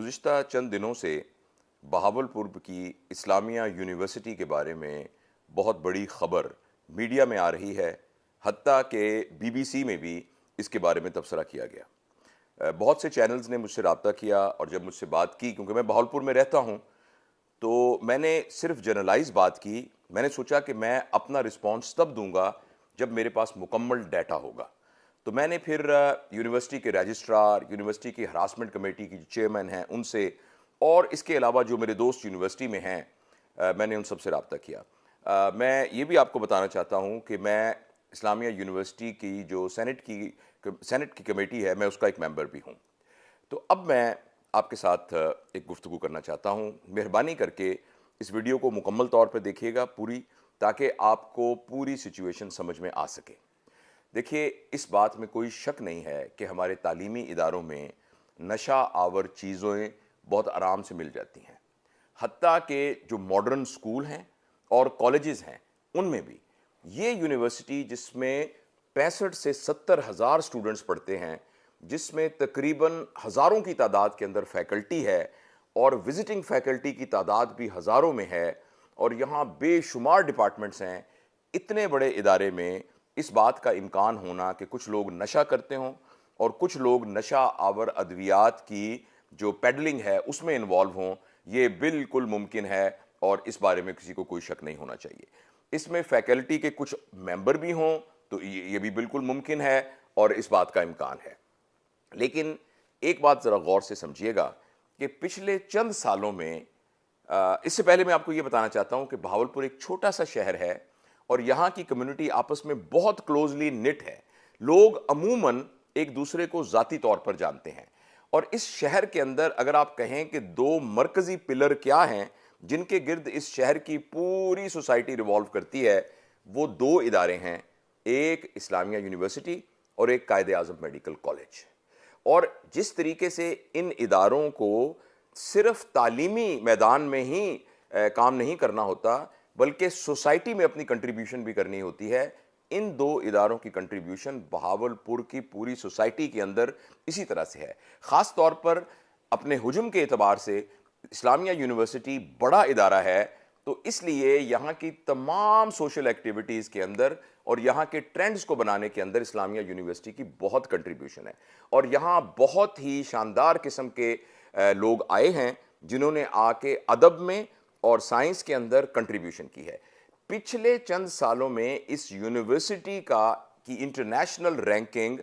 گزشتہ چند دنوں سے بہاولپور کی اسلامیہ یونیورسٹی کے بارے میں بہت بڑی خبر میڈیا میں آ رہی ہے، حتیٰ کہ BBC میں بھی اس کے بارے میں تبصرہ کیا گیا۔ بہت سے چینلز نے مجھ سے رابطہ کیا اور جب مجھ سے بات کی، کیونکہ میں بہاولپور میں رہتا ہوں، تو میں نے صرف جنرلائز بات کی۔ میں نے سوچا کہ میں اپنا رسپانس تب دوں گا جب میرے پاس مکمل ڈیٹا ہوگا۔ تو میں نے پھر یونیورسٹی کے رجسٹرار، یونیورسٹی کی ہراسمنٹ کمیٹی کی جو چیئرمین ہیں ان سے، اور اس کے علاوہ جو میرے دوست یونیورسٹی میں ہیں، میں نے ان سب سے رابطہ کیا۔ میں یہ بھی آپ کو بتانا چاہتا ہوں کہ میں اسلامیہ یونیورسٹی کی جو سینٹ کی کمیٹی ہے، میں اس کا ایک ممبر بھی ہوں۔ تو اب میں آپ کے ساتھ ایک گفتگو کرنا چاہتا ہوں۔ مہربانی کر کے اس ویڈیو کو مکمل طور پہ دیکھیے گا پوری، تاکہ آپ کو پوری سچویشن سمجھ میں آ سکے۔ دیکھیے، اس بات میں کوئی شک نہیں ہے کہ ہمارے تعلیمی اداروں میں نشہ آور چیزیں بہت آرام سے مل جاتی ہیں، حتیٰ کہ جو ماڈرن سکول ہیں اور کالجز ہیں ان میں بھی۔ یہ یونیورسٹی جس میں 65 سے 70 ہزار سٹوڈنٹس پڑھتے ہیں، جس میں تقریباً ہزاروں کی تعداد کے اندر فیکلٹی ہے اور وزٹنگ فیکلٹی کی تعداد بھی ہزاروں میں ہے، اور یہاں بے شمار ڈپارٹمنٹس ہیں، اتنے بڑے ادارے میں اس بات کا امکان ہونا کہ کچھ لوگ نشہ کرتے ہوں اور کچھ لوگ نشہ آور ادویات کی جو پیڈلنگ ہے اس میں انوالو ہوں، یہ بالکل ممکن ہے، اور اس بارے میں کسی کو کوئی شک نہیں ہونا چاہیے۔ اس میں فیکلٹی کے کچھ ممبر بھی ہوں تو یہ بھی بالکل ممکن ہے اور اس بات کا امکان ہے۔ لیکن ایک بات ذرا غور سے سمجھیے گا کہ پچھلے چند سالوں میں، اس سے پہلے میں آپ کو یہ بتانا چاہتا ہوں کہ بہاولپور ایک چھوٹا سا شہر ہے اور یہاں کی کمیونٹی آپس میں بہت کلوزلی نٹ ہے۔ لوگ عموماً ایک دوسرے کو ذاتی طور پر جانتے ہیں، اور اس شہر کے اندر اگر آپ کہیں کہ دو مرکزی پلر کیا ہیں جن کے گرد اس شہر کی پوری سوسائٹی ریوالو کرتی ہے، وہ دو ادارے ہیں، ایک اسلامیہ یونیورسٹی اور ایک قائد اعظم میڈیکل کالج۔ اور جس طریقے سے ان اداروں کو صرف تعلیمی میدان میں ہی کام نہیں کرنا ہوتا بلکہ سوسائٹی میں اپنی کنٹریبیوشن بھی کرنی ہوتی ہے، ان دو اداروں کی کنٹریبیوشن بہاولپور کی پوری سوسائٹی کے اندر اسی طرح سے ہے۔ خاص طور پر اپنے حجم کے اعتبار سے اسلامیہ یونیورسٹی بڑا ادارہ ہے، تو اس لیے یہاں کی تمام سوشل ایکٹیویٹیز کے اندر اور یہاں کے ٹرینڈز کو بنانے کے اندر اسلامیہ یونیورسٹی کی بہت کنٹریبیوشن ہے، اور یہاں بہت ہی شاندار قسم کے لوگ آئے ہیں جنہوں نے آ کے ادب میں اور سائنس کے اندر کنٹریبیوشن کی ہے۔ پچھلے چند سالوں میں اس یونیورسٹی کی انٹرنیشنل رینکنگ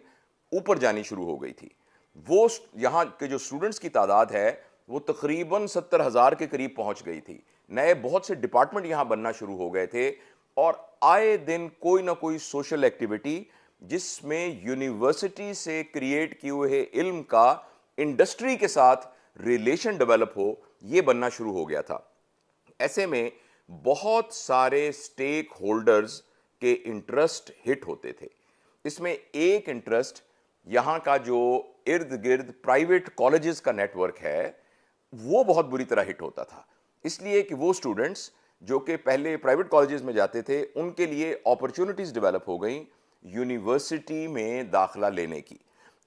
اوپر جانی شروع ہو گئی تھی۔ وہ یہاں کے جو سٹوڈنٹس کی تعداد ہے وہ تقریباً 70 ہزار کے قریب پہنچ گئی تھی۔ نئے بہت سے ڈپارٹمنٹ یہاں بننا شروع ہو گئے تھے، اور آئے دن کوئی نہ کوئی سوشل ایکٹیویٹی جس میں یونیورسٹی سے کریٹ کیے ہوئے علم کا انڈسٹری کے ساتھ ریلیشن ڈیولپ ہو، یہ بننا شروع ہو گیا تھا۔ ایسے میں بہت سارے سٹیک ہولڈرز کے انٹرسٹ ہٹ ہوتے تھے۔ اس میں ایک انٹرسٹ یہاں کا جو ارد گرد پرائیویٹ کالجز کا نیٹ ورک ہے وہ بہت بری طرح ہٹ ہوتا تھا، اس لیے کہ وہ سٹوڈنٹس جو کہ پہلے پرائیویٹ کالجز میں جاتے تھے ان کے لیے اپرچونٹیز ڈیولپ ہو گئیں یونیورسٹی میں داخلہ لینے کی۔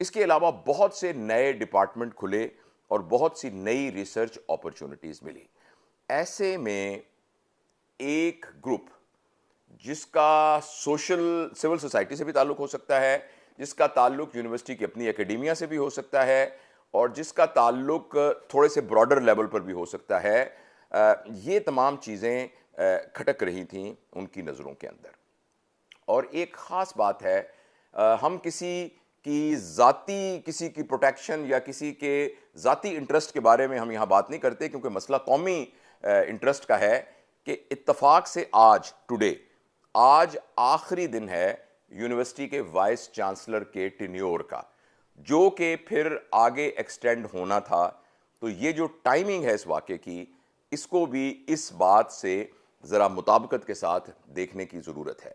اس کے علاوہ بہت سے نئے ڈپارٹمنٹ کھلے اور بہت سی نئی ریسرچ اپرچونٹیز ملی۔ ایسے میں ایک گروپ جس کا سول سوسائٹی سے بھی تعلق ہو سکتا ہے، جس کا تعلق یونیورسٹی کی اپنی اکیڈیمیا سے بھی ہو سکتا ہے، اور جس کا تعلق تھوڑے سے براڈر لیول پر بھی ہو سکتا ہے، یہ تمام چیزیں کھٹک رہی تھیں ان کی نظروں کے اندر۔ اور ایک خاص بات ہے، ہم کسی کی پروٹیکشن یا کسی کے ذاتی انٹرسٹ کے بارے میں ہم یہاں بات نہیں کرتے، کیونکہ مسئلہ قومی انٹرسٹ کا ہے کہ اتفاق سے آج آخری دن ہے یونیورسٹی کے وائس چانسلر کے ٹینیور کا، جو کہ پھر آگے ایکسٹینڈ ہونا تھا۔ تو یہ جو ٹائمنگ ہے اس واقعے کی، اس کو بھی اس بات سے ذرا مطابقت کے ساتھ دیکھنے کی ضرورت ہے۔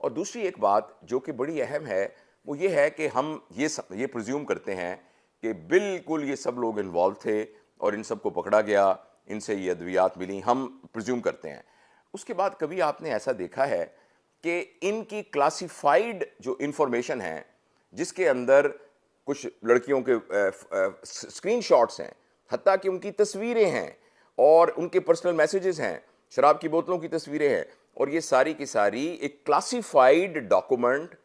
اور دوسری ایک بات جو کہ بڑی اہم ہے وہ یہ ہے کہ ہم یہ پریزیوم کرتے ہیں کہ بالکل یہ سب لوگ انوالو تھے اور ان سب کو پکڑا گیا، ان سے یہ ادویات ملی، ہم پریزیوم کرتے ہیں۔ اس کے بعد کبھی آپ نے ایسا دیکھا ہے کہ ان کی کلاسیفائیڈ جو انفارمیشن ہے، جس کے اندر کچھ لڑکیوں کے اسکرین شاٹس ہیں حتیٰ کہ ان کی تصویریں ہیں اور ان کے پرسنل میسیجز ہیں، شراب کی بوتلوں کی تصویریں ہیں، اور یہ ساری کی ساری ایک کلاسیفائیڈ ڈاکومنٹ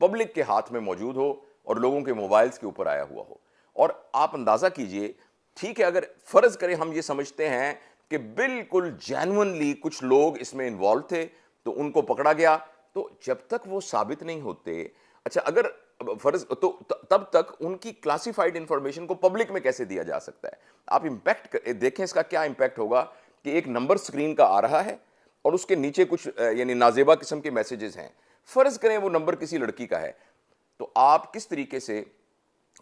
پبلک کے ہاتھ میں موجود ہو اور لوگوں کے موبائلز کے اوپر آیا ہوا ہو۔ اور آپ اندازہ کیجئے، ٹھیک ہے اگر فرض کریں ہم یہ سمجھتے ہیں کہ بالکل جینونلی کچھ لوگ اس میں انوالو تھے تو ان کو پکڑا گیا، تو جب تک وہ ثابت نہیں ہوتے، اچھا اگر فرض تو تب تک ان کی کلاسیفائڈ انفارمیشن کو پبلک میں کیسے دیا جا سکتا ہے؟ آپ امپیکٹ دیکھیں اس کا کیا امپیکٹ ہوگا کہ ایک نمبر سکرین کا آ رہا ہے اور اس کے نیچے کچھ یعنی نازیبا قسم کے میسیجز ہیں، فرض کریں وہ نمبر کسی لڑکی کا ہے، تو آپ کس طریقے سے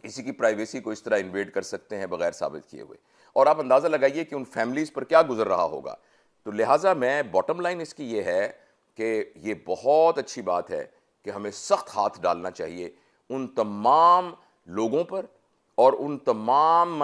کسی کی پرائیویسی کو اس طرح انویڈ کر سکتے ہیں بغیر ثابت کیے ہوئے؟ اور آپ اندازہ لگائیے کہ ان فیملیز پر کیا گزر رہا ہوگا۔ تو لہٰذا میں باٹم لائن اس کی یہ ہے کہ یہ بہت اچھی بات ہے کہ ہمیں سخت ہاتھ ڈالنا چاہیے ان تمام لوگوں پر اور ان تمام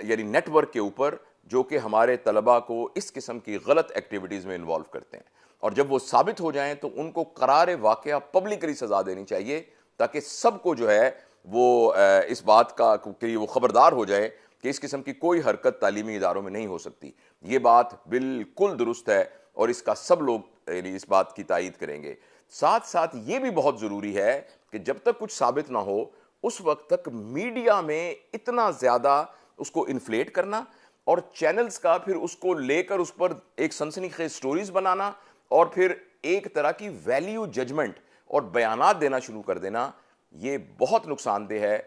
یعنی نیٹ ورک کے اوپر جو کہ ہمارے طلباء کو اس قسم کی غلط ایکٹیویٹیز میں انوالو کرتے ہیں، اور جب وہ ثابت ہو جائیں تو ان کو قرار واقعہ پبلکلی سزا دینی چاہیے تاکہ سب کو جو ہے وہ اس بات کا کہ وہ خبردار ہو جائے کہ اس قسم کی کوئی حرکت تعلیمی اداروں میں نہیں ہو سکتی۔ یہ بات بالکل درست ہے اور اس کا سب لوگ یعنی اس بات کی تائید کریں گے۔ ساتھ ساتھ یہ بھی بہت ضروری ہے کہ جب تک کچھ ثابت نہ ہو اس وقت تک میڈیا میں اتنا زیادہ اس کو انفلیٹ کرنا اور چینلز کا پھر اس کو لے کر اس پر ایک سنسنی خیز سٹوریز بنانا اور پھر ایک طرح کی ویلیو ججمنٹ اور بیانات دینا شروع کر دینا، یہ بہت نقصان دہ ہے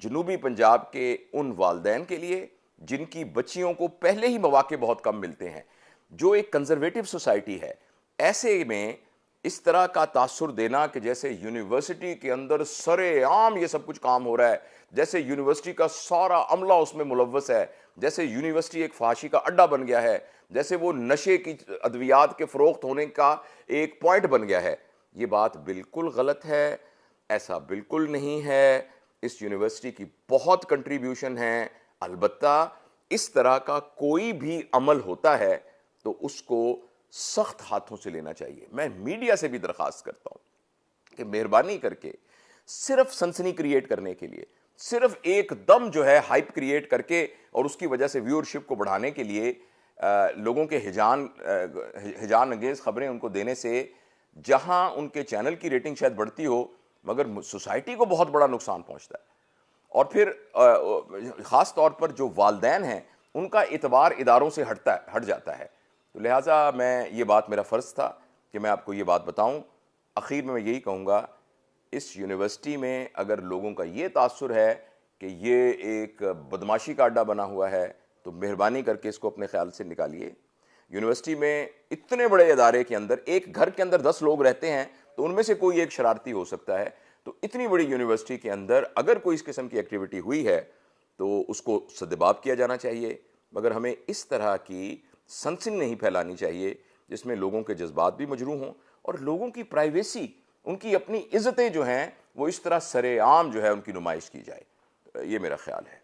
جنوبی پنجاب کے ان والدین کے لیے جن کی بچیوں کو پہلے ہی مواقع بہت کم ملتے ہیں، جو ایک کنزرویٹو سوسائٹی ہے۔ ایسے میں اس طرح کا تاثر دینا کہ جیسے یونیورسٹی کے اندر سرے عام یہ سب کچھ کام ہو رہا ہے، جیسے یونیورسٹی کا سارا عملہ اس میں ملوث ہے، جیسے یونیورسٹی ایک فحاشی کا اڈہ بن گیا ہے، جیسے وہ نشے کی ادویات کے فروخت ہونے کا ایک پوائنٹ بن گیا ہے، یہ بات بالکل غلط ہے، ایسا بالکل نہیں ہے۔ اس یونیورسٹی کی بہت کنٹریبیوشن ہے، البتہ اس طرح کا کوئی بھی عمل ہوتا ہے تو اس کو سخت ہاتھوں سے لینا چاہیے۔ میں میڈیا سے بھی درخواست کرتا ہوں کہ مہربانی کر کے صرف سنسنی کریٹ کرنے کے لیے، صرف ایک دم جو ہے ہائپ کریٹ کر کے اور اس کی وجہ سے ویورشپ کو بڑھانے کے لیے لوگوں کے ہجان انگیز خبریں ان کو دینے سے جہاں ان کے چینل کی ریٹنگ شاید بڑھتی ہو مگر سوسائٹی کو بہت بڑا نقصان پہنچتا ہے، اور پھر خاص طور پر جو والدین ہیں ان کا اعتبار اداروں سے ہٹ جاتا ہے۔ تو لہٰذا میں یہ بات میرا فرض تھا کہ میں آپ کو یہ بات بتاؤں۔ اخیر میں یہی کہوں گا، اس یونیورسٹی میں اگر لوگوں کا یہ تاثر ہے کہ یہ ایک بدماشی کا اڈہ بنا ہوا ہے تو مہربانی کر کے اس کو اپنے خیال سے نکالیے۔ یونیورسٹی میں اتنے بڑے ادارے کے اندر ایک گھر کے اندر 10 لوگ رہتے ہیں تو ان میں سے کوئی ایک شرارتی ہو سکتا ہے، تو اتنی بڑی یونیورسٹی کے اندر اگر کوئی اس قسم کی ایکٹیویٹی ہوئی ہے تو اس کو سدباب کیا جانا چاہیے، مگر ہمیں اس طرح کی سنسنی نہیں پھیلانی چاہیے جس میں لوگوں کے جذبات بھی مجروح ہوں اور لوگوں کی پرائیویسی، ان کی اپنی عزتیں جو ہیں وہ اس طرح سرے عام جو ہے ان کی نمائش کی جائے۔ یہ میرا خیال ہے۔